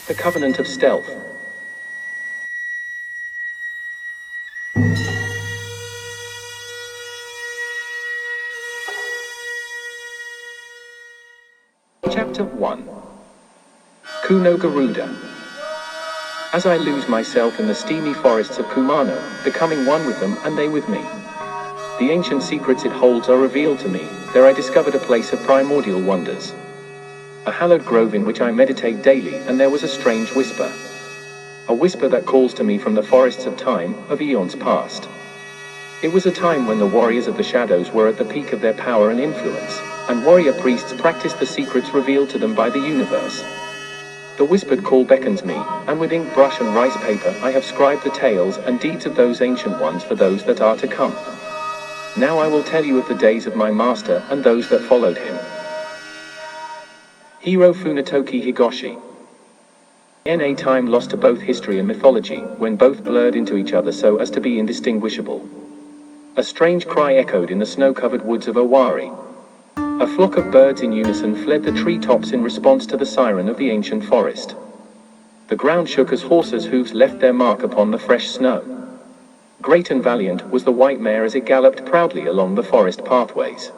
The Covenant of Stealth. Chapter 1. Kuno Garuda. As I lose myself in the steamy forests of Kumano, becoming one with them and they with me. The ancient secrets it holds are revealed to me. There I discovered a place of primordial wonders. A hallowed grove in which I meditate daily, and there was a strange whisper. A whisper that calls to me from the forests of time, of eons past. It was a time when the warriors of the shadows were at the peak of their power and influence, and warrior priests practiced the secrets revealed to them by the universe. The whispered call beckons me, and with ink brush and rice paper I have scribed the tales and deeds of those ancient ones for those that are to come. Now I will tell you of the days of my master and those that followed him. Hiro Funatoki Higoshi. In a time lost to both history and mythology, when both blurred into each other so as to be indistinguishable. A strange cry echoed in the snow-covered woods of Owari. A flock of birds in unison fled the treetops in response to the siren of the ancient forest. The ground shook as horses' hooves left their mark upon the fresh snow. Great and valiant was the white mare as it galloped proudly along the forest pathways.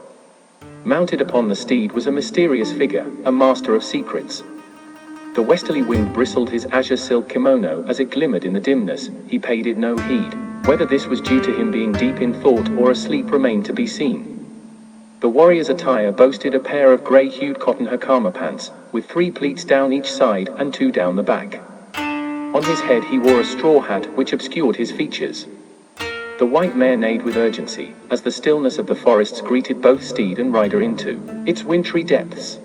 Mounted upon the steed was a mysterious figure, a master of secrets. The westerly wind bristled his azure silk kimono as it glimmered in the dimness. He paid it no heed. Whether this was due to him being deep in thought or asleep remained to be seen. The warrior's attire boasted a pair of grey-hued cotton hakama pants, with 3 pleats down each side and 2 down the back. On his head he wore a straw hat which obscured his features. The white mare neighed with urgency, as the stillness of the forests greeted both steed and rider into its wintry depths.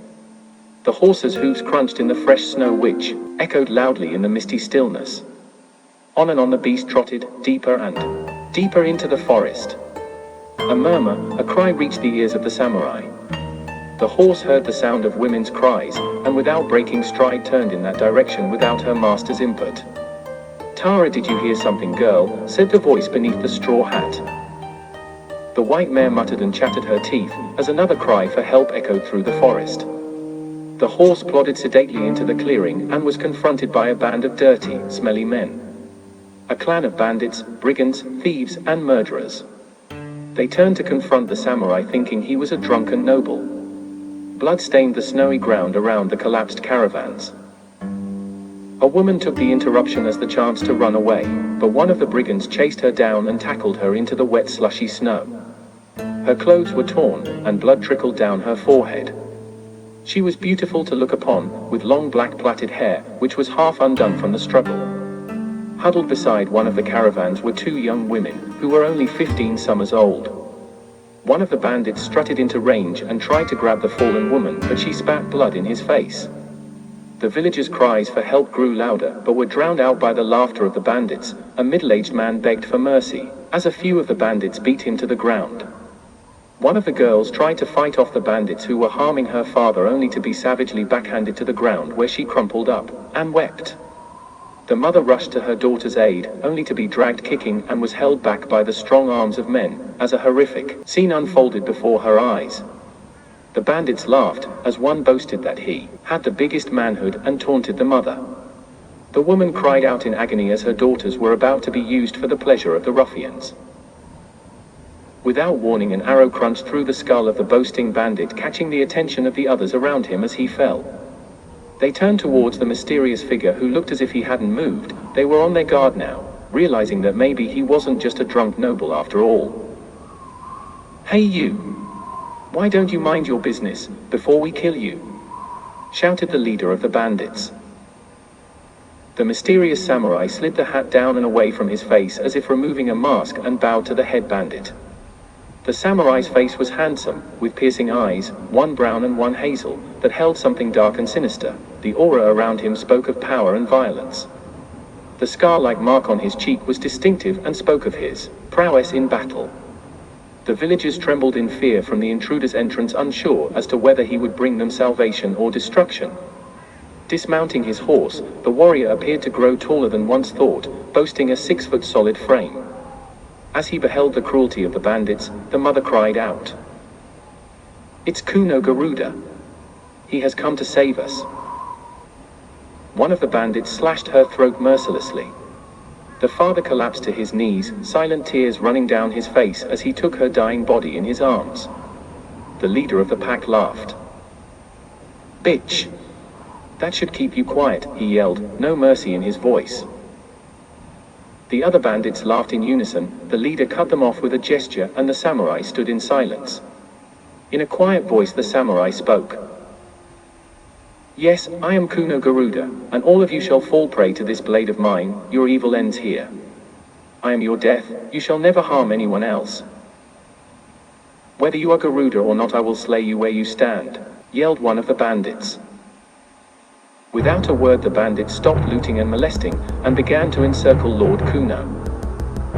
The horse's hooves crunched in the fresh snow which echoed loudly in the misty stillness. On and on the beast trotted, deeper and deeper into the forest. A murmur, a cry reached the ears of the samurai. The horse heard the sound of women's cries, and without breaking stride turned in that direction without her master's input. "Tara, did you hear something, girl?" said the voice beneath the straw hat. The white mare muttered and chattered her teeth, as another cry for help echoed through the forest. The horse plodded sedately into the clearing and was confronted by a band of dirty, smelly men. A clan of bandits, brigands, thieves, and murderers. They turned to confront the samurai thinking he was a drunken noble. Blood stained the snowy ground around the collapsed caravans. A woman took the interruption as the chance to run away, but one of the brigands chased her down and tackled her into the wet slushy snow. Her clothes were torn, and blood trickled down her forehead. She was beautiful to look upon, with long black plaited hair, which was half undone from the struggle. Huddled beside one of the caravans were 2 young women, who were only 15 summers old. One of the bandits strutted into range and tried to grab the fallen woman, but she spat blood in his face. The villagers' cries for help grew louder, but were drowned out by the laughter of the bandits. A middle-aged man begged for mercy, as a few of the bandits beat him to the ground. One of the girls tried to fight off the bandits who were harming her father, only to be savagely backhanded to the ground, where she crumpled up and wept. The mother rushed to her daughter's aid, only to be dragged kicking, and was held back by the strong arms of men, as a horrific scene unfolded before her eyes. The bandits laughed, as one boasted that he had the biggest manhood, and taunted the mother. The woman cried out in agony as her daughters were about to be used for the pleasure of the ruffians. Without warning, an arrow crunched through the skull of the boasting bandit, catching the attention of the others around him as he fell. They turned towards the mysterious figure, who looked as if he hadn't moved. They were on their guard now, realizing that maybe he wasn't just a drunk noble after all. "Hey you! Why don't you mind your business, before we kill you?" shouted the leader of the bandits. The mysterious samurai slid the hat down and away from his face as if removing a mask, and bowed to the head bandit. The samurai's face was handsome, with piercing eyes, one brown and one hazel, that held something dark and sinister. The aura around him spoke of power and violence. The scar-like mark on his cheek was distinctive and spoke of his prowess in battle. The villagers trembled in fear from the intruder's entrance, unsure as to whether he would bring them salvation or destruction. Dismounting his horse, the warrior appeared to grow taller than once thought, boasting a 6-foot solid frame. As he beheld the cruelty of the bandits, the mother cried out, "It's Kuno Garuda. He has come to save us." One of the bandits slashed her throat mercilessly. The father collapsed to his knees, silent tears running down his face as he took her dying body in his arms. The leader of the pack laughed. "Bitch! That should keep you quiet," he yelled, no mercy in his voice. The other bandits laughed in unison. The leader cut them off with a gesture, and the samurai stood in silence. In a quiet voice the samurai spoke. "Yes, I am Kuno Garuda, and all of you shall fall prey to this blade of mine. Your evil ends here. I am your death. You shall never harm anyone else. Whether you are Garuda or not, I will slay you where you stand," yelled one of the bandits. Without a word the bandits stopped looting and molesting, and began to encircle Lord Kuno.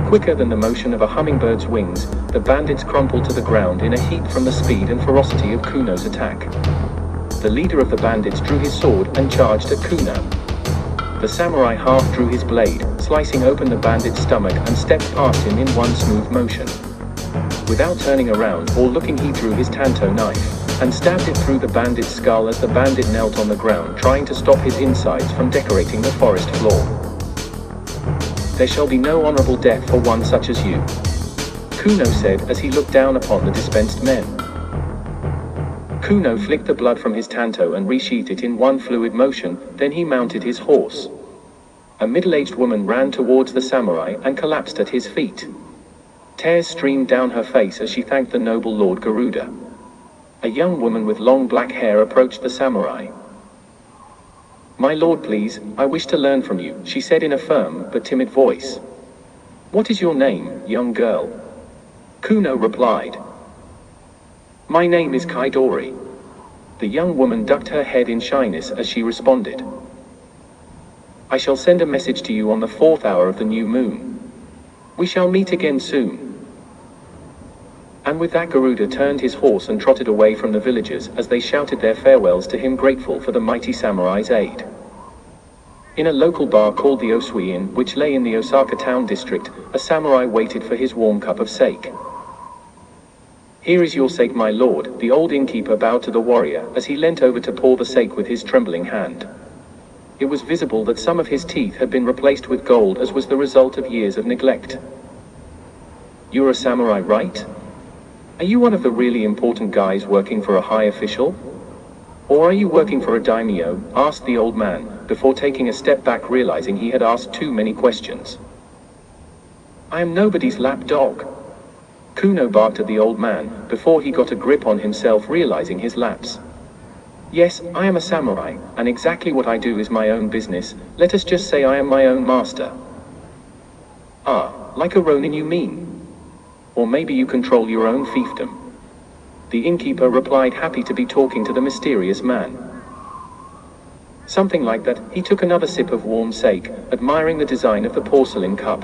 Quicker than the motion of a hummingbird's wings, the bandits crumpled to the ground in a heap from the speed and ferocity of Kuno's attack. The leader of the bandits drew his sword and charged at Kuno. The samurai half drew his blade, slicing open the bandit's stomach, and stepped past him in one smooth motion. Without turning around or looking, he drew his tanto knife and stabbed it through the bandit's skull as the bandit knelt on the ground, trying to stop his insides from decorating the forest floor. "There shall be no honorable death for one such as you," Kuno said as he looked down upon the dispensed men. Kuno flicked the blood from his tanto and resheathed it in one fluid motion, then he mounted his horse. A middle-aged woman ran towards the samurai and collapsed at his feet. Tears streamed down her face as she thanked the noble Lord Garuda. A young woman with long black hair approached the samurai. "My lord, please, I wish to learn from you," she said in a firm but timid voice. "What is your name, young girl?" Kuno replied. "My name is Kaidori." The young woman ducked her head in shyness as she responded. "I shall send a message to you on the 4th hour of the new moon. We shall meet again soon." And with that Garuda turned his horse and trotted away from the villagers as they shouted their farewells to him, grateful for the mighty samurai's aid. In a local bar called the Osui Inn, which lay in the Osaka town district, a samurai waited for his warm cup of sake. "Here is your sake, my lord," the old innkeeper bowed to the warrior as he leant over to pour the sake with his trembling hand. It was visible that some of his teeth had been replaced with gold, as was the result of years of neglect. "You're a samurai, right? Are you one of the really important guys working for a high official? Or are you working for a daimyo?" asked the old man, before taking a step back, realizing he had asked too many questions. "I am nobody's lapdog," Kuno barked at the old man, before he got a grip on himself, realizing his lapse. "Yes, I am a samurai, and exactly what I do is my own business. Let us just say I am my own master." "Ah, like a ronin you mean? Or maybe you control your own fiefdom?" The innkeeper replied, happy to be talking to the mysterious man. "Something like that." He took another sip of warm sake, admiring the design of the porcelain cup.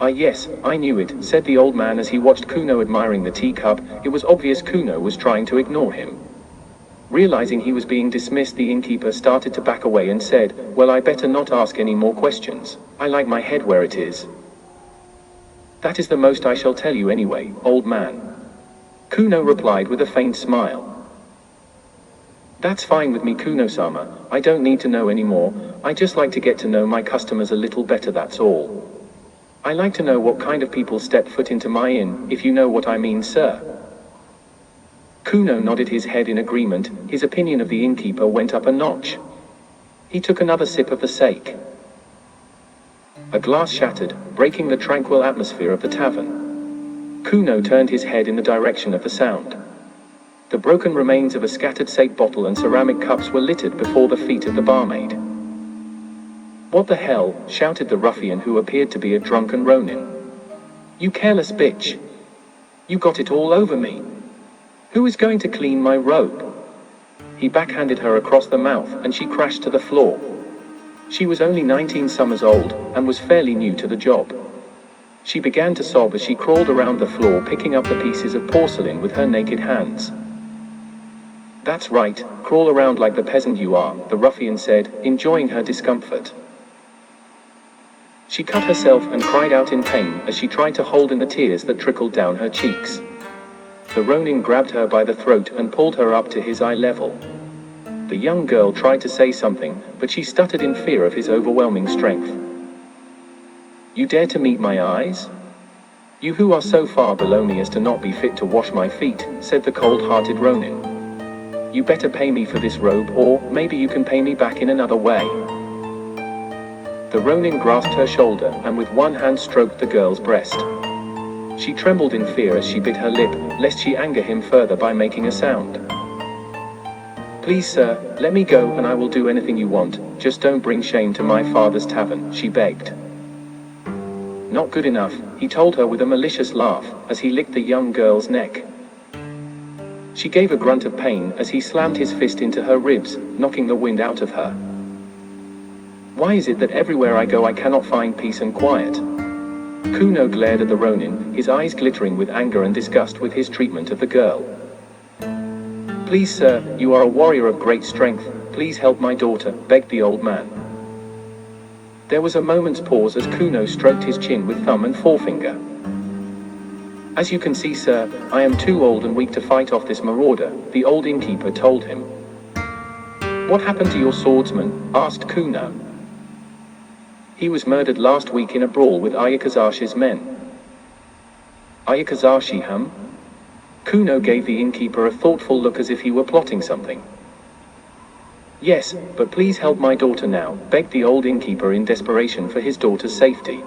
"Ah yes, I knew it," said the old man as he watched Kuno admiring the teacup. It was obvious Kuno was trying to ignore him. Realizing he was being dismissed, the innkeeper started to back away and said, "Well, I better not ask any more questions. I like my head where it is." "That is the most I shall tell you anyway, old man," Kuno replied with a faint smile. "That's fine with me, Kuno-sama. I don't need to know any more. I just like to get to know my customers a little better, that's all. I like to know what kind of people step foot into my inn, if you know what I mean, sir." Kuno nodded his head in agreement. His opinion of the innkeeper went up a notch. He took another sip of the sake. A glass shattered, breaking the tranquil atmosphere of the tavern. Kuno turned his head in the direction of the sound. The broken remains of a scattered sake bottle and ceramic cups were littered before the feet of the barmaid. "What the hell?" shouted the ruffian, who appeared to be a drunken ronin. "You careless bitch! You got it all over me! Who is going to clean my robe?" He backhanded her across the mouth, and she crashed to the floor. She was only 19 summers old, and was fairly new to the job. She began to sob as she crawled around the floor, picking up the pieces of porcelain with her naked hands. "That's right, crawl around like the peasant you are," the ruffian said, enjoying her discomfort. She cut herself and cried out in pain as she tried to hold in the tears that trickled down her cheeks. The ronin grabbed her by the throat and pulled her up to his eye level. The young girl tried to say something, but she stuttered in fear of his overwhelming strength. You dare to meet my eyes? You who are so far below me as to not be fit to wash my feet, said the cold-hearted Ronin. You better pay me for this robe, or maybe you can pay me back in another way. The Ronin grasped her shoulder and with one hand stroked the girl's breast. She trembled in fear as she bit her lip, lest she anger him further by making a sound. Please sir, let me go and I will do anything you want, just don't bring shame to my father's tavern, she begged. Not good enough, he told her with a malicious laugh, as he licked the young girl's neck. She gave a grunt of pain as he slammed his fist into her ribs, knocking the wind out of her. Why is it that everywhere I go I cannot find peace and quiet? Kuno glared at the Ronin, his eyes glittering with anger and disgust with his treatment of the girl. Please sir, you are a warrior of great strength, please help my daughter, begged the old man. There was a moment's pause as Kuno stroked his chin with thumb and forefinger. As you can see sir, I am too old and weak to fight off this marauder, the old innkeeper told him. What happened to your swordsman? Asked Kuno. He was murdered last week in a brawl with Ayakazashi's men. Ayakazashi, hum? Kuno gave the innkeeper a thoughtful look as if he were plotting something. Yes, but please help my daughter now, begged the old innkeeper in desperation for his daughter's safety.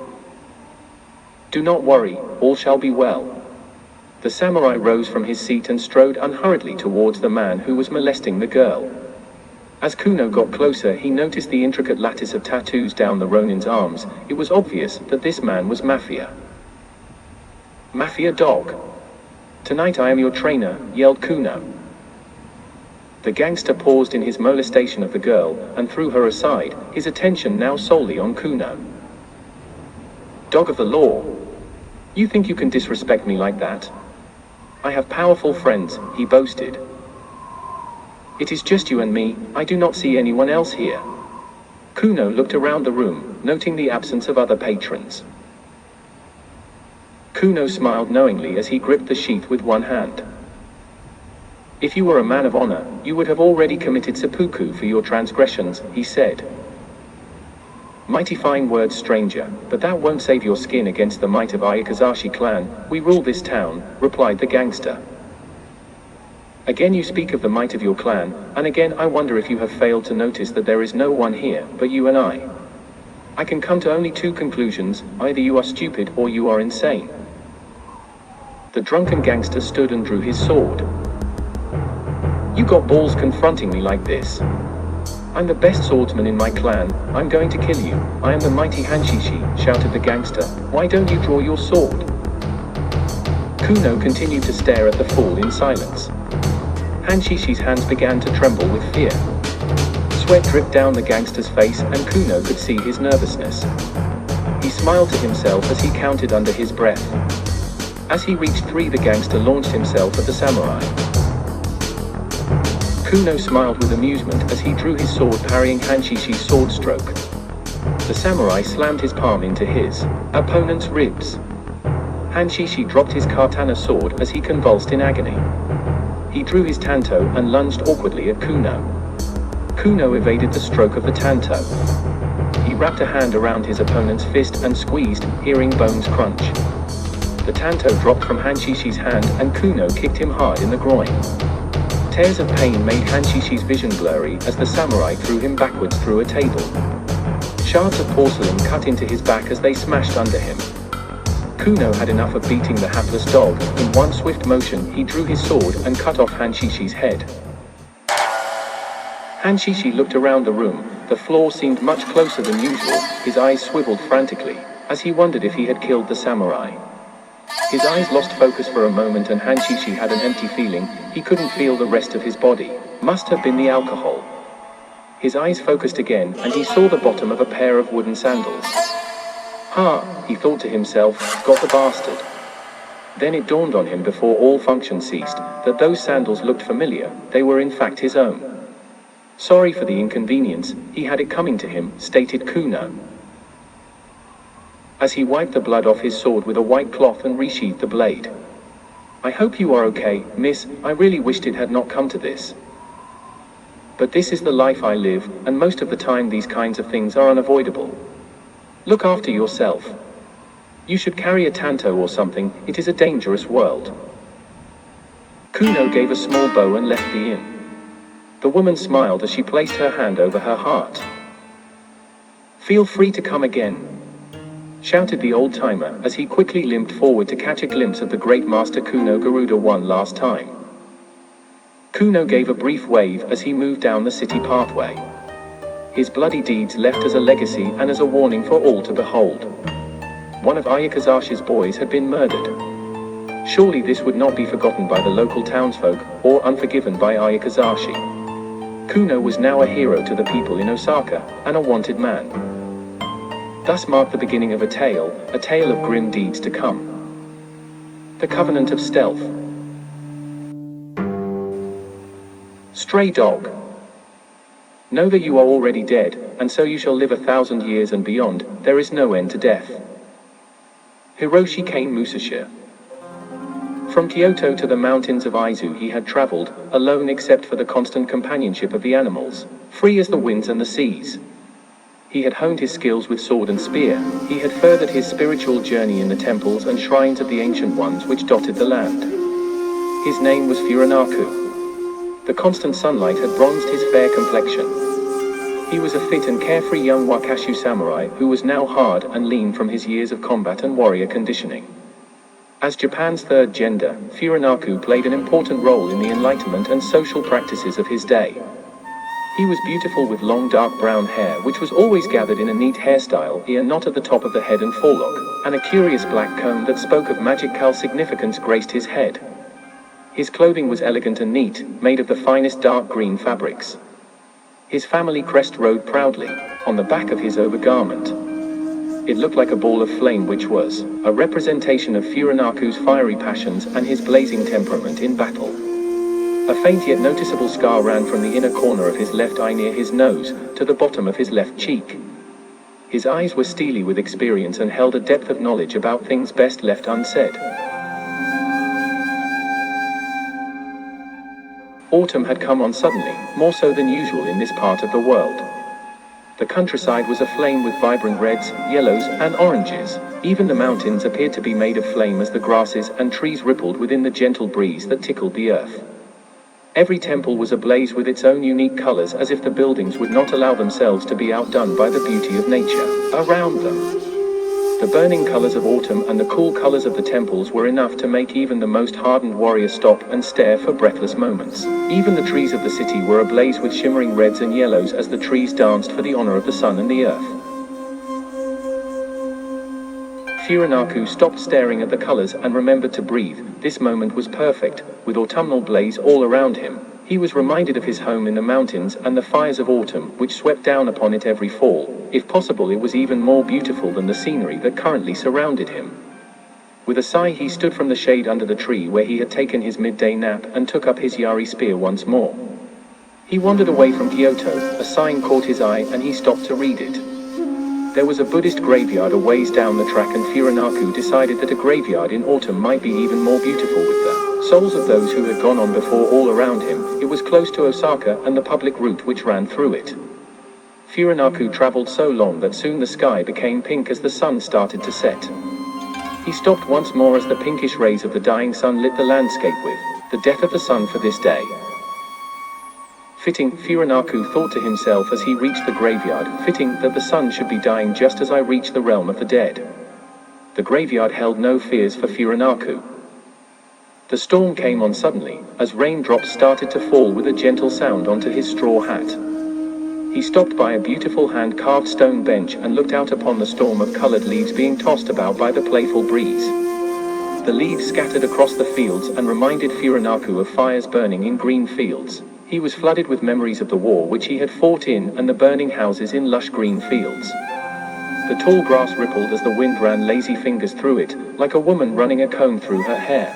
Do not worry, all shall be well. The samurai rose from his seat and strode unhurriedly towards the man who was molesting the girl. As Kuno got closer, he noticed the intricate lattice of tattoos down the Ronin's arms. It was obvious that this man was Mafia. Mafia dog. Tonight I am your trainer, yelled Kuno. The gangster paused in his molestation of the girl, and threw her aside, his attention now solely on Kuno. Dog of the law. You think you can disrespect me like that? I have powerful friends, he boasted. It is just you and me, I do not see anyone else here. Kuno looked around the room, noting the absence of other patrons. Kuno smiled knowingly as he gripped the sheath with one hand. If you were a man of honor, you would have already committed seppuku for your transgressions, he said. Mighty fine words, stranger, but that won't save your skin against the might of Ayakazashi clan. We rule this town, replied the gangster. Again you speak of the might of your clan, and again I wonder if you have failed to notice that there is no one here but you and I. I can come to only two conclusions, either you are stupid or you are insane. The drunken gangster stood and drew his sword. You got balls confronting me like this? I'm the best swordsman in my clan, I'm going to kill you, I am the mighty Hanshishi, shouted the gangster, why don't you draw your sword? Kuno continued to stare at the fool in silence. Hanshishi's hands began to tremble with fear. Sweat dripped down the gangster's face and Kuno could see his nervousness. He smiled to himself as he counted under his breath. As he reached 3, the gangster launched himself at the samurai. Kuno smiled with amusement as he drew his sword, parrying Hanshishi's sword stroke. The samurai slammed his palm into his opponent's ribs. Hanshishi dropped his katana sword as he convulsed in agony. He drew his tanto and lunged awkwardly at Kuno. Kuno evaded the stroke of the tanto. He wrapped a hand around his opponent's fist and squeezed, hearing bones crunch. The tanto dropped from Hanshishi's hand and Kuno kicked him hard in the groin. Tears of pain made Hanshishi's vision blurry as the samurai threw him backwards through a table. Shards of porcelain cut into his back as they smashed under him. Kuno had enough of beating the hapless dog. In one swift motion, he drew his sword and cut off Hanshishi's head. Hanshishi looked around the room. The floor seemed much closer than usual. His eyes swiveled frantically, as he wondered if he had killed the samurai. His eyes lost focus for a moment and Hanshishi had an empty feeling. He couldn't feel the rest of his body. Must have been the alcohol. His eyes focused again, and he saw the bottom of a pair of wooden sandals. Ha, he thought to himself, got the bastard. Then it dawned on him before all function ceased, that those sandals looked familiar. They were in fact his own. Sorry for the inconvenience, he had it coming to him, stated Kuno. As he wiped the blood off his sword with a white cloth and resheathed the blade. I hope you are okay, miss, I really wished it had not come to this. But this is the life I live, and most of the time these kinds of things are unavoidable. Look after yourself. You should carry a tanto or something, it is a dangerous world. Kuno gave a small bow and left the inn. The woman smiled as she placed her hand over her heart. Feel free to come again, shouted the old-timer as he quickly limped forward to catch a glimpse of the great master Kuno Garuda one last time. Kuno gave a brief wave as he moved down the city pathway. His bloody deeds left as a legacy and as a warning for all to behold. One of Ayakazashi's boys had been murdered. Surely this would not be forgotten by the local townsfolk, or unforgiven by Ayakazashi. Kuno was now a hero to the people in Osaka, and a wanted man. Thus marked the beginning of a tale of grim deeds to come. The Covenant of Stealth. Stray dog. Know that you are already dead, and so you shall live 1,000 years and beyond, there is no end to death. Hiroshi Kane Musashi. From Kyoto to the mountains of Aizu he had traveled, alone except for the constant companionship of the animals, free as the winds and the seas. He had honed his skills with sword and spear, he had furthered his spiritual journey in the temples and shrines of the ancient ones which dotted the land. His name was Furanaku. The constant sunlight had bronzed his fair complexion. He was a fit and carefree young Wakashu samurai who was now hard and lean from his years of combat and warrior conditioning. As Japan's third gender, Furanaku played an important role in the enlightenment and social practices of his day. He was beautiful with long dark brown hair which was always gathered in a neat hairstyle, ear knot at the top of the head and forelock, and a curious black comb that spoke of magical significance graced his head. His clothing was elegant and neat, made of the finest dark green fabrics. His family crest rode proudly on the back of his overgarment. It looked like a ball of flame which was a representation of Furanaku's fiery passions and his blazing temperament in battle. A faint yet noticeable scar ran from the inner corner of his left eye near his nose to the bottom of his left cheek. His eyes were steely with experience and held a depth of knowledge about things best left unsaid. Autumn had come on suddenly, more so than usual in this part of the world. The countryside was aflame with vibrant reds, yellows, and oranges. Even the mountains appeared to be made of flame as the grasses and trees rippled within the gentle breeze that tickled the earth. Every temple was ablaze with its own unique colors, as if the buildings would not allow themselves to be outdone by the beauty of nature around them. The burning colors of autumn and the cool colors of the temples were enough to make even the most hardened warrior stop and stare for breathless moments. Even the trees of the city were ablaze with shimmering reds and yellows as the trees danced for the honor of the sun and the earth. Furanaku stopped staring at the colors and remembered to breathe. This moment was perfect, with autumnal blaze all around him. He was reminded of his home in the mountains and the fires of autumn which swept down upon it every fall. If possible, it was even more beautiful than the scenery that currently surrounded him. With a sigh he stood from the shade under the tree where he had taken his midday nap and took up his yari spear once more. He wandered away from Kyoto, a sign caught his eye and he stopped to read it. There was a Buddhist graveyard a ways down the track, and Furanaku decided that a graveyard in autumn might be even more beautiful with the souls of those who had gone on before all around him. It was close to Osaka and the public route which ran through it. Furanaku traveled so long that soon the sky became pink as the sun started to set. He stopped once more as the pinkish rays of the dying sun lit the landscape with the death of the sun for this day. Fitting, Furanaku thought to himself as he reached the graveyard, fitting that the sun should be dying just as I reach the realm of the dead. The graveyard held no fears for Furanaku. The storm came on suddenly, as raindrops started to fall with a gentle sound onto his straw hat. He stopped by a beautiful hand-carved stone bench and looked out upon the storm of colored leaves being tossed about by the playful breeze. The leaves scattered across the fields and reminded Furanaku of fires burning in green fields. He was flooded with memories of the war which he had fought in and the burning houses in lush green fields. The tall grass rippled as the wind ran lazy fingers through it, like a woman running a comb through her hair.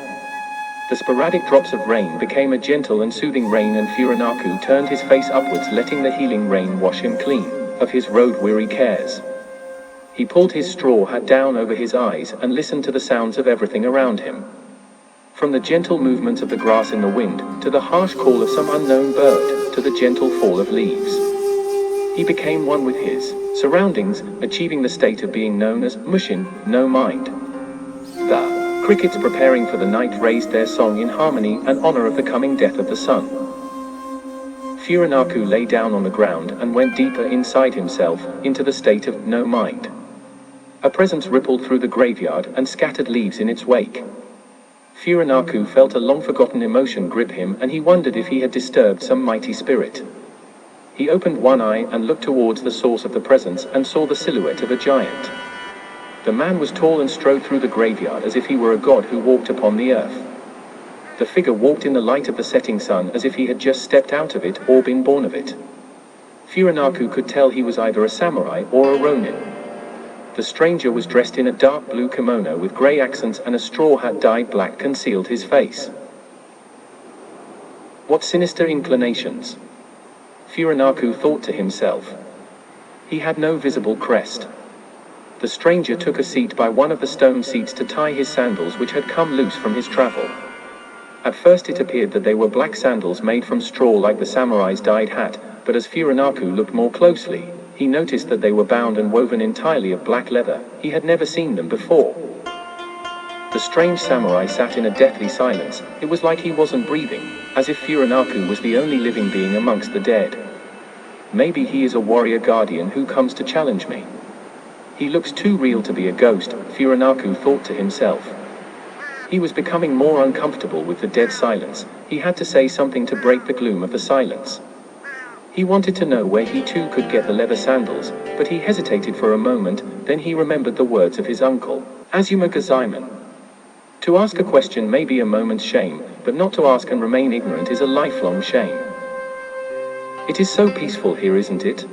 The sporadic drops of rain became a gentle and soothing rain, and Furanaku turned his face upwards, letting the healing rain wash him clean of his road-weary cares. He pulled his straw hat down over his eyes and listened to the sounds of everything around him. From the gentle movements of the grass in the wind, to the harsh call of some unknown bird, to the gentle fall of leaves. He became one with his surroundings, achieving the state of being known as Mushin no Mind. The crickets preparing for the night raised their song in harmony and honor of the coming death of the sun. Furinaku lay down on the ground and went deeper inside himself, into the state of no mind. A presence rippled through the graveyard and scattered leaves in its wake. Furinaku felt a long-forgotten emotion grip him, and he wondered if he had disturbed some mighty spirit. He opened one eye and looked towards the source of the presence and saw the silhouette of a giant. The man was tall and strode through the graveyard as if he were a god who walked upon the earth. The figure walked in the light of the setting sun as if he had just stepped out of it or been born of it. Furinaku could tell he was either a samurai or a ronin. The stranger was dressed in a dark blue kimono with grey accents, and a straw hat dyed black concealed his face. What sinister inclinations! Furinaku thought to himself. He had no visible crest. The stranger took a seat by one of the stone seats to tie his sandals, which had come loose from his travel. At first it appeared that they were black sandals made from straw like the samurai's dyed hat, but as Furinaku looked more closely, he noticed that they were bound and woven entirely of black leather. He had never seen them before. The strange samurai sat in a deathly silence. It was like he wasn't breathing, as if Furinaku was the only living being amongst the dead. Maybe he is a warrior guardian who comes to challenge me. He looks too real to be a ghost, Furinaku thought to himself. He was becoming more uncomfortable with the dead silence. He had to say something to break the gloom of the silence. He wanted to know where he too could get the leather sandals, but he hesitated for a moment. Then he remembered the words of his uncle, Azuma Gazaiman. To ask a question may be a moment's shame, but not to ask and remain ignorant is a lifelong shame. It is so peaceful here, isn't it?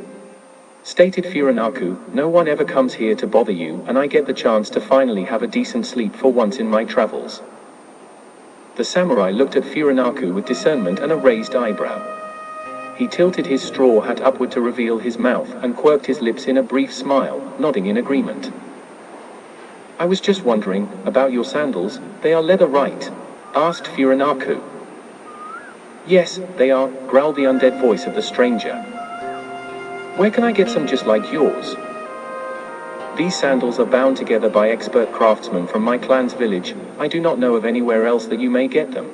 Stated Furinaku, no one ever comes here to bother you, and I get the chance to finally have a decent sleep for once in my travels. The samurai looked at Furinaku with discernment and a raised eyebrow. He tilted his straw hat upward to reveal his mouth and quirked his lips in a brief smile, nodding in agreement. I was just wondering about your sandals. They are leather, right? Asked Furinaku. Yes, they are, growled the undead voice of the stranger. Where can I get some just like yours? These sandals are bound together by expert craftsmen from my clan's village. I do not know of anywhere else that you may get them.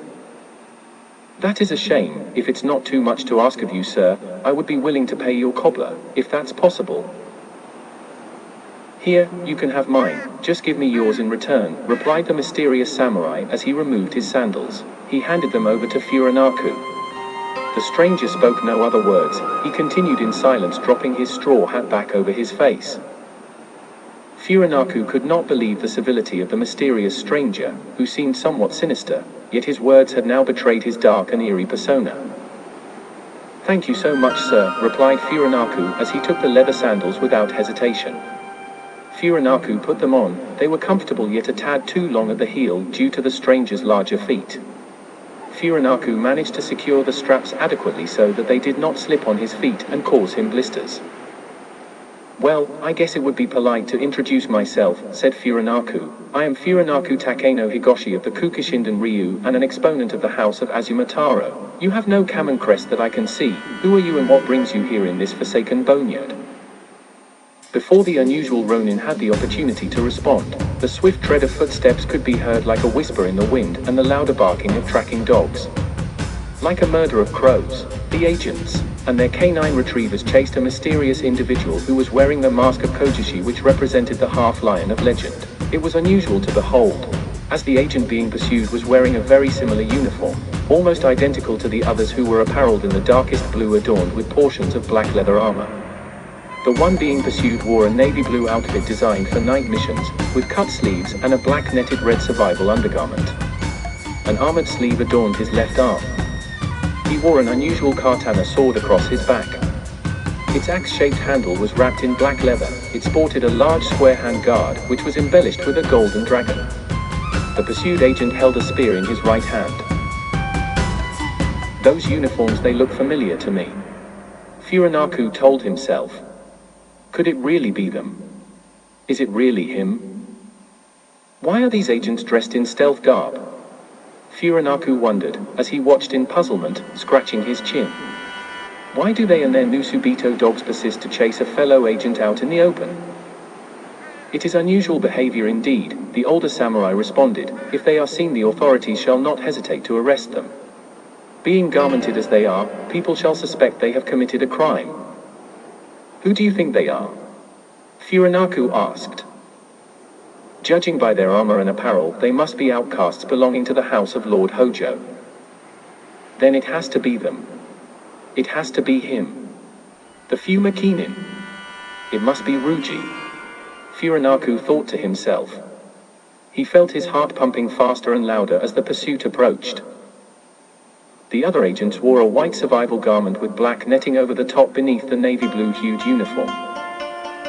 That is a shame. If it's not too much to ask of you, sir, I would be willing to pay your cobbler, if that's possible. Here, you can have mine, just give me yours in return, replied the mysterious samurai as he removed his sandals. He handed them over to Furinaku. The stranger spoke no other words. He continued in silence, dropping his straw hat back over his face. Furinaku could not believe the civility of the mysterious stranger, who seemed somewhat sinister, yet his words had now betrayed his dark and eerie persona. Thank you so much, sir, replied Furinaku as he took the leather sandals without hesitation. Furinaku put them on. They were comfortable yet a tad too long at the heel due to the stranger's larger feet. Furinaku managed to secure the straps adequately so that they did not slip on his feet and cause him blisters. Well, I guess it would be polite to introduce myself, said Furinaku. I am Furinaku Takeno Higoshi of the Kukishinden Ryu and an exponent of the house of Azumataro. You have no common crest that I can see. Who are you and what brings you here in this forsaken boneyard? Before the unusual Ronin had the opportunity to respond, the swift tread of footsteps could be heard like a whisper in the wind and the louder barking of tracking dogs. Like a murder of crows, the agents and their canine retrievers chased a mysterious individual who was wearing the mask of Kojishi, which represented the half-lion of legend. It was unusual to behold, as the agent being pursued was wearing a very similar uniform, almost identical to the others who were apparelled in the darkest blue adorned with portions of black leather armor. The one being pursued wore a navy blue outfit designed for night missions, with cut sleeves and a black netted red survival undergarment. An armored sleeve adorned his left arm. He wore an unusual katana sword across his back. Its axe-shaped handle was wrapped in black leather. It sported a large square hand guard, which was embellished with a golden dragon. The pursued agent held a spear in his right hand. Those uniforms, they look familiar to me. Furinaku told himself. Could it really be them? Is it really him? Why are these agents dressed in stealth garb? Furanaku wondered, as he watched in puzzlement, scratching his chin. Why do they and their Nusubito dogs persist to chase a fellow agent out in the open? It is unusual behavior indeed, the older samurai responded. If they are seen, the authorities shall not hesitate to arrest them. Being garmented as they are, people shall suspect they have committed a crime. Who do you think they are? Furanaku asked. Judging by their armor and apparel, they must be outcasts belonging to the house of Lord Hojo. Then it has to be them. It has to be him. The Fuma Kinin. It must be Ryuji. Furanaku thought to himself. He felt his heart pumping faster and louder as the pursuit approached. The other agents wore a white survival garment with black netting over the top beneath the navy blue hued uniform.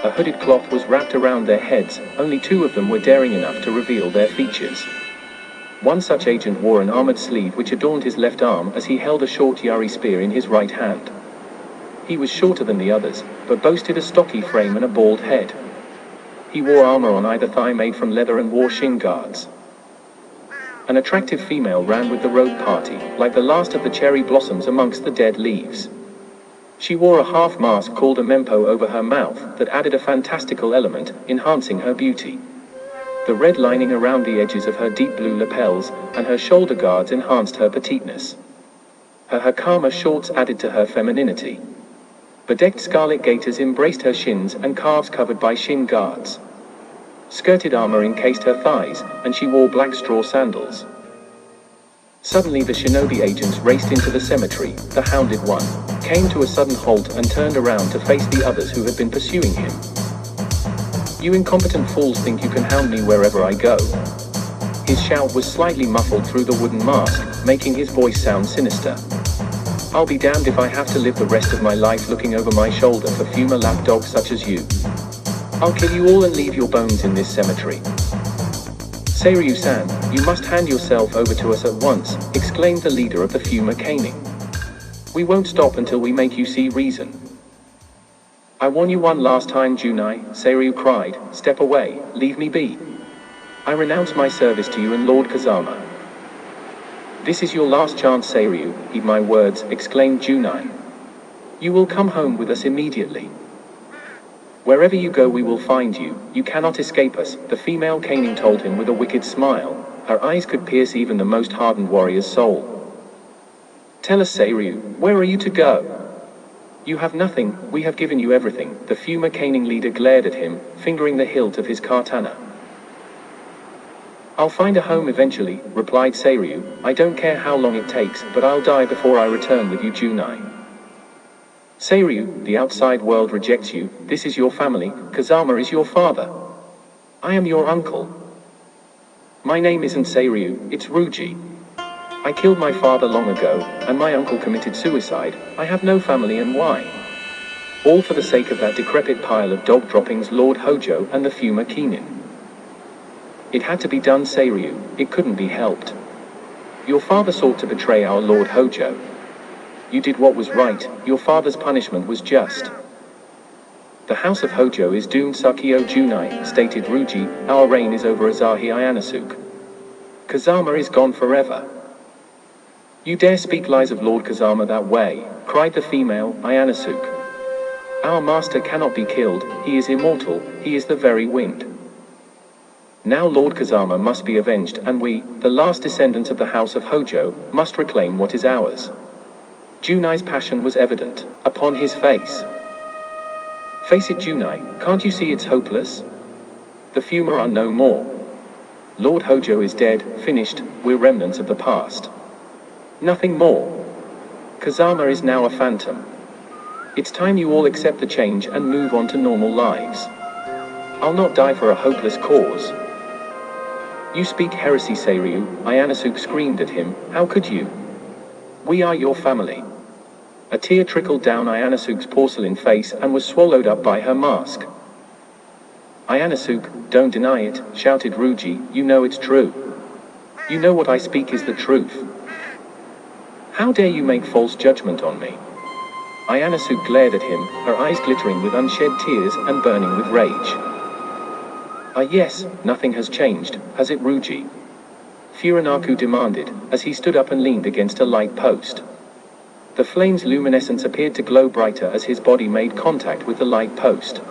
A hooded cloth was wrapped around their heads, only 2 of them were daring enough to reveal their features. One such agent wore an armored sleeve which adorned his left arm as he held a short yari spear in his right hand. He was shorter than the others, but boasted a stocky frame and a bald head. He wore armor on either thigh made from leather and wore shin guards. An attractive female ran with the road party, like the last of the cherry blossoms amongst the dead leaves. She wore a half mask called a mempo over her mouth that added a fantastical element, enhancing her beauty. The red lining around the edges of her deep blue lapels and her shoulder guards enhanced her petiteness. Her hakama shorts added to her femininity. Bedecked scarlet gaiters embraced her shins and calves covered by shin guards. Skirted armor encased her thighs, and she wore black straw sandals. Suddenly the shinobi agents raced into the cemetery. The hounded one came to a sudden halt and turned around to face the others who had been pursuing him. You incompetent fools think you can hound me wherever I go. His shout was slightly muffled through the wooden mask, making his voice sound sinister. I'll be damned if I have to live the rest of my life looking over my shoulder for Fuma lapdogs such as you. I'll kill you all and leave your bones in this cemetery. Seiryu-san, you must hand yourself over to us at once, exclaimed the leader of the Fuma caning. We won't stop until we make you see reason. I warn you one last time, Junai, Seiryu cried, step away, leave me be. I renounce my service to you and Lord Kazama. This is your last chance, Seiryu, heed my words, exclaimed Junai. You will come home with us immediately. Wherever you go we will find you, you cannot escape us, the female caning told him with a wicked smile. Her eyes could pierce even the most hardened warrior's soul. Tell us, Seiryu, where are you to go? You have nothing, we have given you everything, the Fuma caning leader glared at him, fingering the hilt of his katana. I'll find a home eventually, replied Seiryu, I don't care how long it takes, but I'll die before I return with you, Junai. Seiryu, the outside world rejects you, this is your family, Kazama is your father. I am your uncle. My name isn't Seiryu, it's Ryuji. I killed my father long ago, and my uncle committed suicide. I have no family, and why? All for the sake of that decrepit pile of dog droppings, Lord Hojo and the Fuma Kinin. It had to be done, Seiryu, it couldn't be helped. Your father sought to betray our Lord Hojo. You did what was right, your father's punishment was just. The house of Hojo is doomed, Sakio Junai, stated Ryuji, our reign is over Asahi Ayanosuke. Kazama is gone forever. You dare speak lies of Lord Kazama that way, cried the female, Ayanosuke. Our master cannot be killed, he is immortal, he is the very wind. Now Lord Kazama must be avenged, and we, the last descendants of the house of Hojo, must reclaim what is ours. Junai's passion was evident upon his face. Face it, Junai, can't you see it's hopeless? The Fuma are no more. Lord Hojo is dead, finished, we're remnants of the past. Nothing more. Kazama is now a phantom. It's time you all accept the change and move on to normal lives. I'll not die for a hopeless cause. You speak heresy, Seiryu, Ayanosuke screamed at him, how could you? We are your family. A tear trickled down Ayanosuke's porcelain face and was swallowed up by her mask. Ayanosuke, don't deny it, shouted Ryuji, you know it's true. You know what I speak is the truth. How dare you make false judgment on me? Ayanosuke glared at him, her eyes glittering with unshed tears and burning with rage. Ah yes, nothing has changed, has it, Ryuji? Furanaku demanded, as he stood up and leaned against a light post. The flame's luminescence appeared to glow brighter as his body made contact with the light post.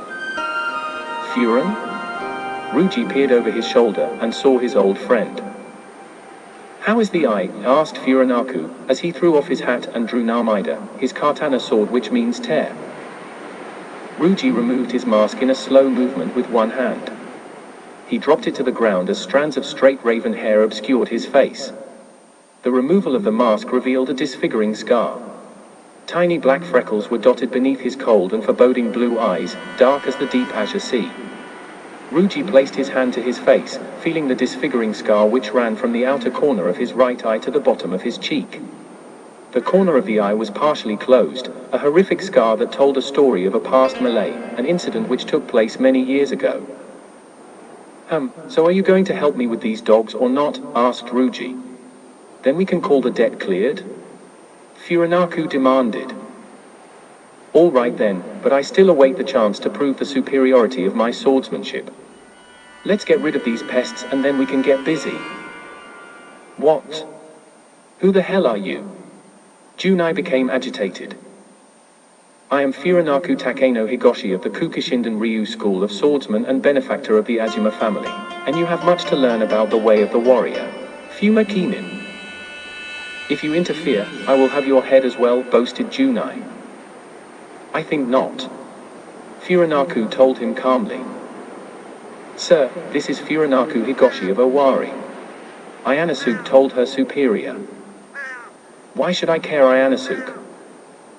Furan? Ryuji peered over his shoulder and saw his old friend. How is the eye? Asked Furanaku, as he threw off his hat and drew Namida, his katana sword, which means tear. Ryuji removed his mask in a slow movement with one hand. He dropped it to the ground as strands of straight raven hair obscured his face. The removal of the mask revealed a disfiguring scar. Tiny black freckles were dotted beneath his cold and foreboding blue eyes, dark as the deep azure sea. Ryuji placed his hand to his face, feeling the disfiguring scar which ran from the outer corner of his right eye to the bottom of his cheek. The corner of the eye was partially closed, a horrific scar that told a story of a past melee, an incident which took place many years ago. So are you going to help me with these dogs or not? Asked Ryuji. Then we can call the debt cleared? Furanaku demanded. All right then, but I still await the chance to prove the superiority of my swordsmanship. Let's get rid of these pests and then we can get busy. What? Who the hell are you? Junai became agitated. I am Furanaku Takeno Higoshi of the Kukishinden Ryu School of Swordsmen and benefactor of the Azuma family, and you have much to learn about the way of the warrior. Fuma Kinin. If you interfere, I will have your head as well, boasted Junai. I think not. Furanaku told him calmly. Sir, this is Furanaku Higoshi of Owari. Ayanosuke told her superior. Why should I care, Ayanosuke?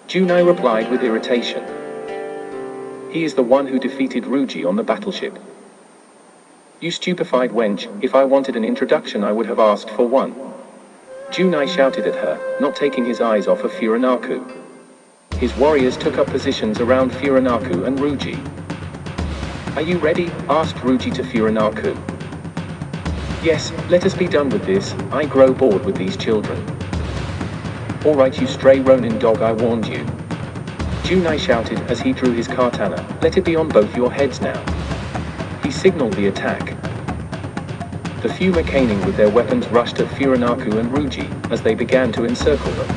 Junai replied with irritation. He is the one who defeated Ryuji on the battleship. You stupefied wench, if I wanted an introduction I would have asked for one. Junai shouted at her, not taking his eyes off of Furanaku. His warriors took up positions around Furanaku and Ryuji. Are you ready? Asked Ryuji to Furanaku. Yes, let us be done with this, I grow bored with these children. Alright you stray Ronin dog, I warned you. Junai shouted as he drew his katana, let it be on both your heads now. He signaled the attack. The Fuma caning with their weapons rushed at Furanaku and Ryuji, as they began to encircle them.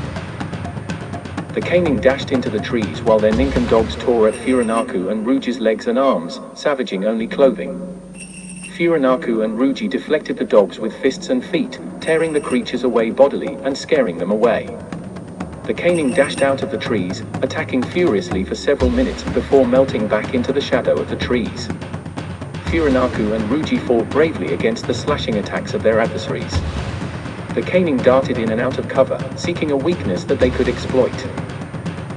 The caning dashed into the trees while their Ninken dogs tore at Furanaku and Ryuji's legs and arms, savaging only clothing. Furanaku and Ryuji deflected the dogs with fists and feet, tearing the creatures away bodily and scaring them away. The caning dashed out of the trees, attacking furiously for several minutes before melting back into the shadow of the trees. Furanaku and Ryuji fought bravely against the slashing attacks of their adversaries. The caning darted in and out of cover, seeking a weakness that they could exploit.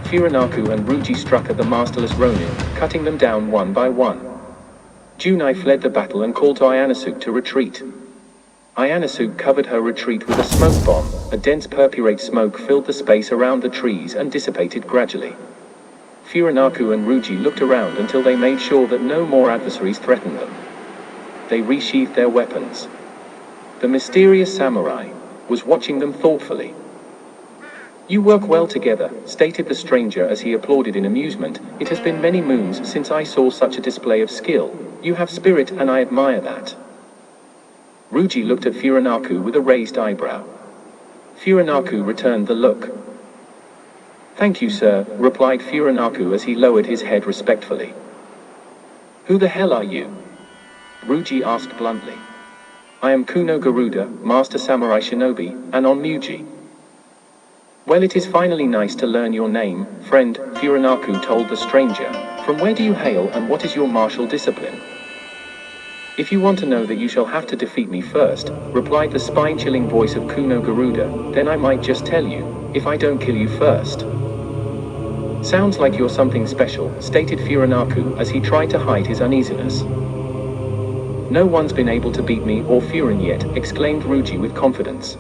Furanaku and Ryuji struck at the masterless Ronin, cutting them down one by one. Junai fled the battle and called to Ayanosuke to retreat. Ayanosuke covered her retreat with a smoke bomb. A dense purpurate smoke filled the space around the trees and dissipated gradually. Furanaku and Ryuji looked around until they made sure that no more adversaries threatened them. They resheathed their weapons. The mysterious samurai was watching them thoughtfully. You work well together, stated the stranger as he applauded in amusement. It has been many moons since I saw such a display of skill. You have spirit and I admire that. Ryuji looked at Furanaku with a raised eyebrow. Furanaku returned the look. Thank you, sir, replied Furanaku as he lowered his head respectfully. Who the hell are you? Ryuji asked bluntly. I am Kuno Garuda, Master Samurai Shinobi, and Onmuji. Well, it is finally nice to learn your name, friend, Furanaku told the stranger. From where do you hail and what is your martial discipline? If you want to know that you shall have to defeat me first, replied the spine-chilling voice of Kuno Garuda, then I might just tell you, if I don't kill you first. Sounds like you're something special, stated Furanaku as he tried to hide his uneasiness. No one's been able to beat me or Furin yet, exclaimed Ryuji with confidence.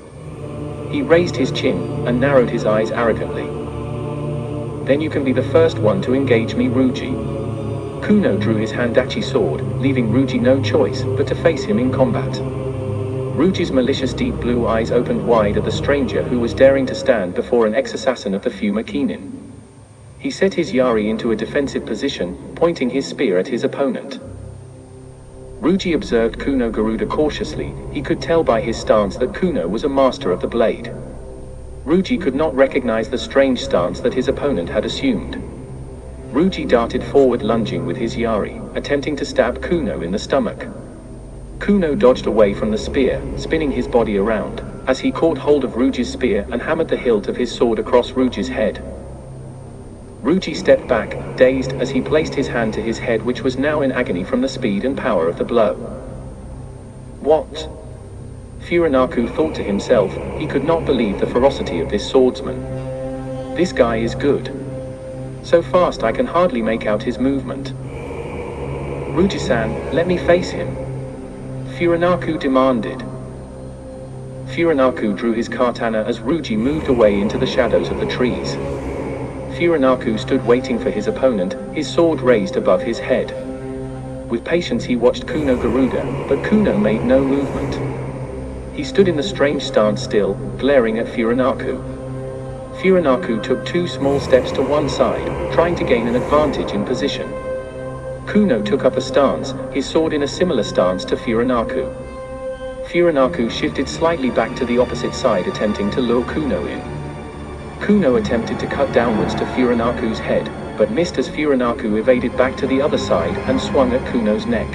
He raised his chin and narrowed his eyes arrogantly. Then you can be the first one to engage me, Ryuji. Kuno drew his handachi sword, leaving Ryuji no choice but to face him in combat. Ryuji's malicious deep blue eyes opened wide at the stranger who was daring to stand before an ex-assassin of the Fuma Kinin. He set his yari into a defensive position, pointing his spear at his opponent. Ryuji observed Kuno Garuda cautiously. He could tell by his stance that Kuno was a master of the blade. Ryuji could not recognize the strange stance that his opponent had assumed. Ryuji darted forward, lunging with his yari, attempting to stab Kuno in the stomach. Kuno dodged away from the spear, spinning his body around, as he caught hold of Ryuji's spear and hammered the hilt of his sword across Ryuji's head. Ryuji stepped back, dazed, as he placed his hand to his head, which was now in agony from the speed and power of the blow. What? Furinaku thought to himself. He could not believe the ferocity of this swordsman. This guy is good. So fast I can hardly make out his movement. Ryuji-san, let me face him, Furinaku demanded. Furinaku drew his katana as Ryuji moved away into the shadows of the trees. Furinaku stood waiting for his opponent, his sword raised above his head. With patience he watched Kuno Garuda, but Kuno made no movement. He stood in the strange stance still, glaring at Furinaku. Furinaku took 2 small steps to one side, trying to gain an advantage in position. Kuno took up a stance, his sword in a similar stance to Furinaku. Furinaku shifted slightly back to the opposite side, attempting to lure Kuno in. Kuno attempted to cut downwards to Furinaku's head, but missed as Furinaku evaded back to the other side and swung at Kuno's neck.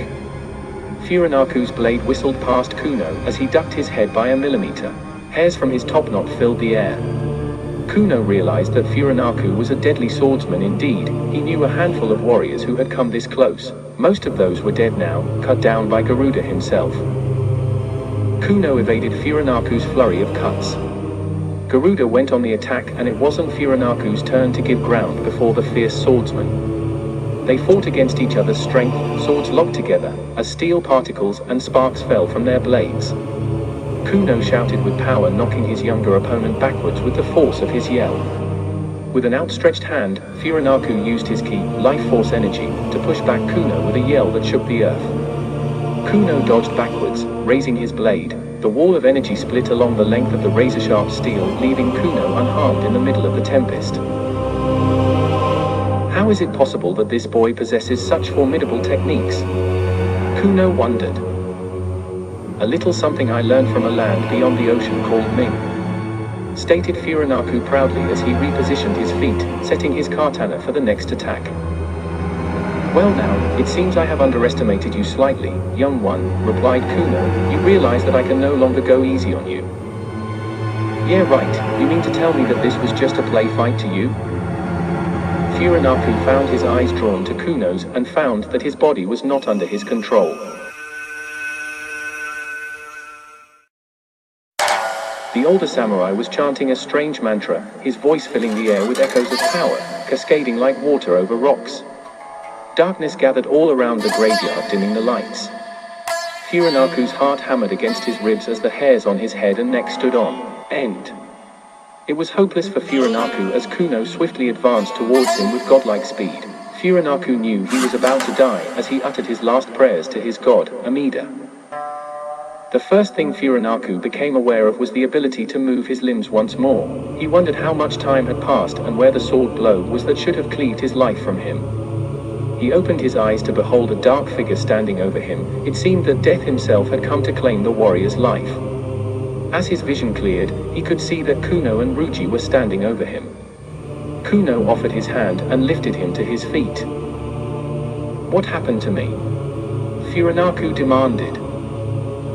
Furinaku's blade whistled past Kuno as he ducked his head by a millimeter. Hairs from his topknot filled the air. Kuno realized that Furinaku was a deadly swordsman indeed. He knew a handful of warriors who had come this close. Most of those were dead now, cut down by Garuda himself. Kuno evaded Furinaku's flurry of cuts. Garuda went on the attack, and it wasn't Furinaku's turn to give ground before the fierce swordsman. They fought against each other's strength, swords locked together, as steel particles and sparks fell from their blades. Kuno shouted with power, knocking his younger opponent backwards with the force of his yell. With an outstretched hand, Furinaku used his ki, life force energy, to push back Kuno with a yell that shook the earth. Kuno dodged backwards, raising his blade. The wall of energy split along the length of the razor-sharp steel, leaving Kuno unharmed in the middle of the tempest. How is it possible that this boy possesses such formidable techniques? Kuno wondered. A little something I learned from a land beyond the ocean called Ming, stated Furinaku proudly as he repositioned his feet, setting his katana for the next attack. Well now, it seems I have underestimated you slightly, young one, replied Kuno. You realize that I can no longer go easy on you. Yeah, right. You mean to tell me that this was just a play fight to you? Furinaku found his eyes drawn to Kuno's and found that his body was not under his control. The older samurai was chanting a strange mantra, his voice filling the air with echoes of power, cascading like water over rocks. Darkness gathered all around the graveyard, dimming the lights. Furinaku's heart hammered against his ribs as the hairs on his head and neck stood on end. It was hopeless for Furinaku as Kuno swiftly advanced towards him with godlike speed. Furinaku knew he was about to die as he uttered his last prayers to his god, Amida. The first thing Furinaku became aware of was the ability to move his limbs once more. He wondered how much time had passed and where the sword blow was that should have cleaved his life from him. He opened his eyes to behold a dark figure standing over him. It seemed that death himself had come to claim the warrior's life. As his vision cleared, he could see that Kuno and Ryuji were standing over him. Kuno offered his hand and lifted him to his feet. What happened to me? Furinaku demanded.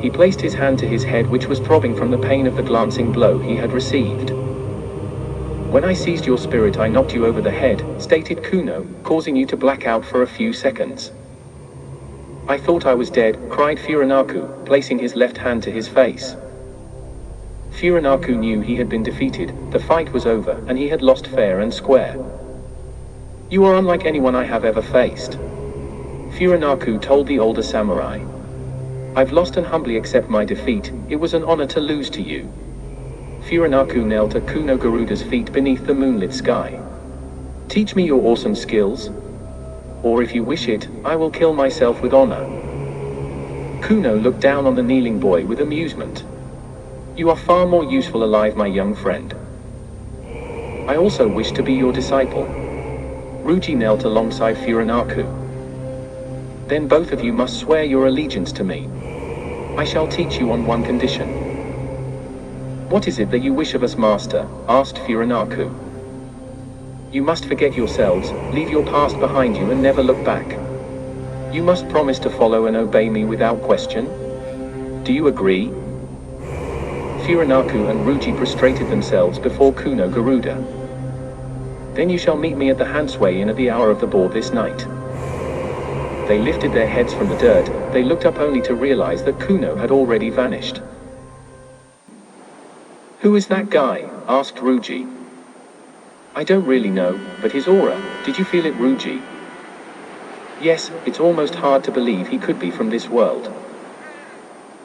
He placed his hand to his head, which was throbbing from the pain of the glancing blow he had received. When I seized your spirit, I knocked you over the head, stated Kuno, causing you to black out for a few seconds. I thought I was dead, cried Furinaku, placing his left hand to his face. Furinaku knew he had been defeated, the fight was over, and he had lost fair and square. You are unlike anyone I have ever faced, Furinaku told the older samurai. I've lost and humbly accept my defeat. It was an honor to lose to you. Furinaku knelt at Kuno Garuda's feet beneath the moonlit sky. Teach me your awesome skills. Or if you wish it, I will kill myself with honor. Kuno looked down on the kneeling boy with amusement. You are far more useful alive, my young friend. I also wish to be your disciple. Ryuji knelt alongside Furinaku. Then both of you must swear your allegiance to me. I shall teach you on one condition. What is it that you wish of us, master? Asked Furanaku. You must forget yourselves, leave your past behind you and never look back. You must promise to follow and obey me without question. Do you agree? Furanaku and Ruji prostrated themselves before Kuno Garuda. Then you shall meet me at the Hansway Inn at the hour of the board this night. They lifted their heads from the dirt. They looked up only to realize that Kuno had already vanished. Who is that guy? Asked Ruji. I don't really know, but his aura, did you feel it, Ruji? Yes, it's almost hard to believe he could be from this world.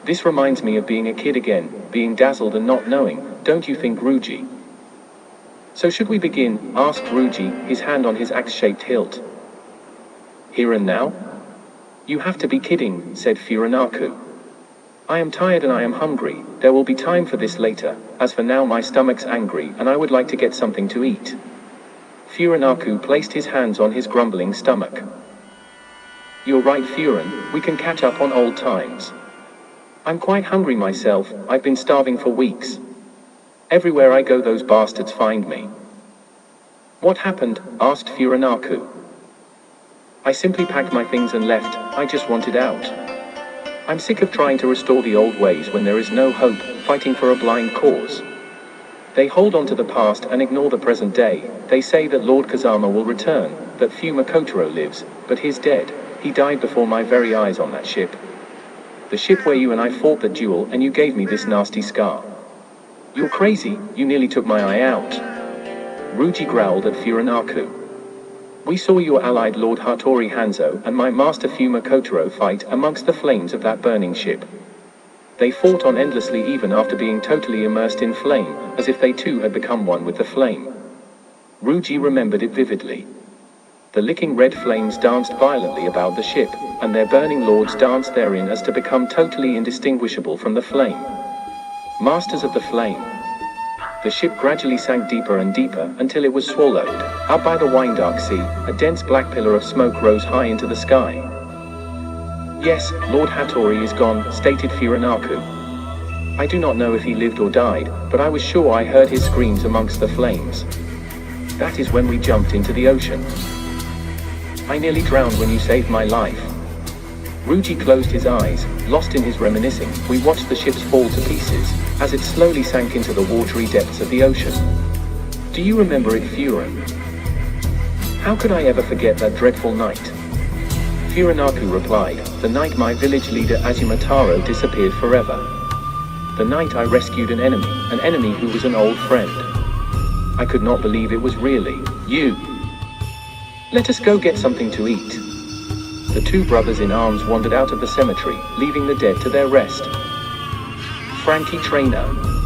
This reminds me of being a kid again, being dazzled and not knowing, don't you think, Ruji? So should we begin? Asked Ruji, his hand on his axe-shaped hilt. Here and now? You have to be kidding, said Furanaku. I am tired and I am hungry, there will be time for this later, as for now my stomach's angry and I would like to get something to eat. Furanaku placed his hands on his grumbling stomach. You're right, Furan, we can catch up on old times. I'm quite hungry myself, I've been starving for weeks. Everywhere I go those bastards find me. What happened? Asked Furanaku. I simply packed my things and left, I just wanted out. I'm sick of trying to restore the old ways when there is no hope, fighting for a blind cause. They hold on to the past and ignore the present day. They say that Lord Kazama will return, that Fuma Kotaro lives, but he's dead. He died before my very eyes on that ship. The ship where you and I fought the duel and you gave me this nasty scar. You're crazy, you nearly took my eye out. Ruji growled at Furanaku. We saw your allied Lord Hattori Hanzo and my master Fuma Kotaro fight amongst the flames of that burning ship. They fought on endlessly even after being totally immersed in flame, as if they too had become one with the flame. Ruji remembered it vividly. The licking red flames danced violently about the ship, and their burning lords danced therein as to become totally indistinguishable from the flame. Masters of the flame. The ship gradually sank deeper and deeper until it was swallowed. Out by the wine-dark sea, a dense black pillar of smoke rose high into the sky. Yes, Lord Hattori is gone, stated Furanaku. I do not know if he lived or died, but I was sure I heard his screams amongst the flames. That is when we jumped into the ocean. I nearly drowned when you saved my life. Ruji closed his eyes, lost in his reminiscing. We watched the ships fall to pieces, as it slowly sank into the watery depths of the ocean. Do you remember it, Furan? How could I ever forget that dreadful night? Furanaku replied, the night my village leader Azuma Taro disappeared forever. The night I rescued an enemy who was an old friend. I could not believe it was really you. Let us go get something to eat. The two brothers in arms wandered out of the cemetery, leaving the dead to their rest. Frankie Traino.